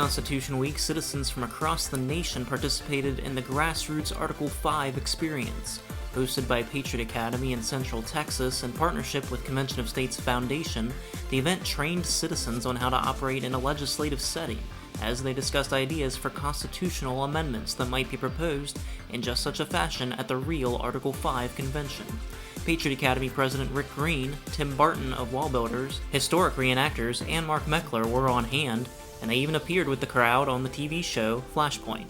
Constitution Week, citizens from across the nation participated in the Grassroots Article 5 experience. Hosted by Patriot Academy in Central Texas in partnership with Convention of States Foundation, the event trained citizens on how to operate in a legislative setting, as they discussed ideas for constitutional amendments that might be proposed in just such a fashion at the real Article 5 convention. Patriot Academy President Rick Green, Tim Barton of Wall Builders, historic reenactors, and Mark Meckler were on hand, and they even appeared with the crowd on the TV show Flashpoint.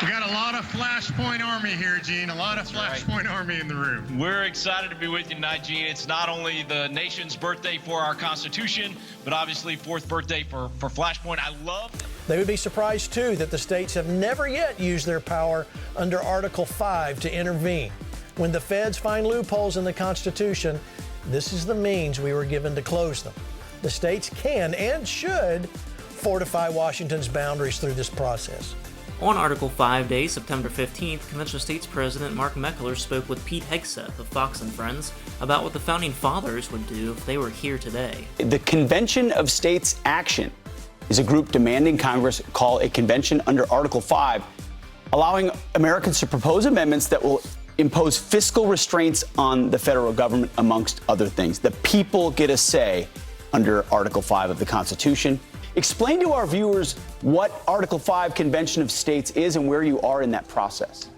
We got a lot of Flashpoint Army here, Gene. A lot of Flashpoint Army in the room. We're excited to be with you tonight, Gene. It's not only the nation's birthday for our Constitution, but obviously fourth birthday for Flashpoint. They would be surprised, too, that the states have never yet used their power under Article 5 to intervene. When the feds find loopholes in the Constitution, this is the means we were given to close them. The states can and should fortify Washington's boundaries through this process. On Article 5 Day, September 15th, Convention of States President Mark Meckler spoke with Pete Hegseth of Fox and Friends about what the Founding Fathers would do if they were here today. The Convention of States Action is a group demanding Congress call a convention under Article 5, allowing Americans to propose amendments that will impose fiscal restraints on the federal government, amongst other things. The people get a say under Article 5 of the Constitution. Explain to our viewers what Article 5 Convention of States is and where you are in that process.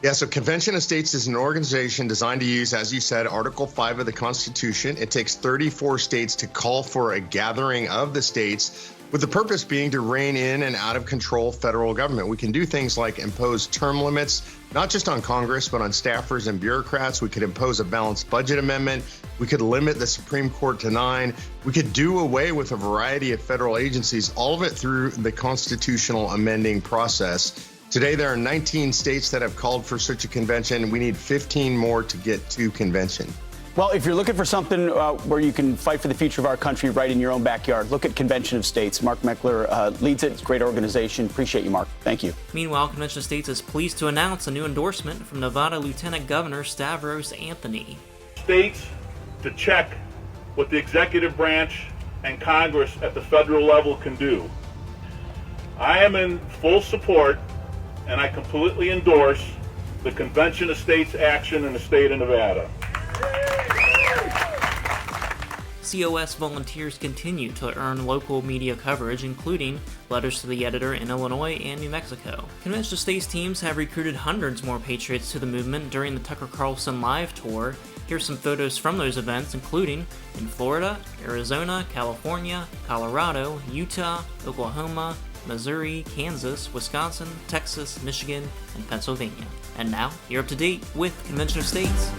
Yeah, so Convention of States is an organization designed to use, as you said, Article 5 of the Constitution. It takes 34 states to call for a gathering of the states, with the purpose being to rein in an out-of-control federal government. We can do things like impose term limits, not just on Congress, but on staffers and bureaucrats. We could impose a balanced budget amendment. We could limit the Supreme Court to 9. We could do away with a variety of federal agencies, all of it through the constitutional amending process. Today, there are 19 states that have called for such a convention. We need 15 more to get to convention. Well, if you're looking for something where you can fight for the future of our country right in your own backyard, look at Convention of States. Mark Meckler leads it. It's a great organization. Appreciate you, Mark. Thank you. Meanwhile, Convention of States is pleased to announce a new endorsement from Nevada Lieutenant Governor Stavros Anthony. States to check what the executive branch and Congress at the federal level can do. I am in full support, and I completely endorse the Convention of States action in the state of Nevada. COS volunteers continue to earn local media coverage, including letters to the editor in Illinois and New Mexico. Convention of States teams have recruited hundreds more patriots to the movement during the Tucker Carlson Live tour. Here's some photos from those events, including in Florida, Arizona, California, Colorado, Utah, Oklahoma, Missouri, Kansas, Wisconsin, Texas, Michigan, and Pennsylvania. And now, you're up to date with Convention of States.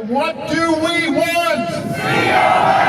What do we want? Freedom!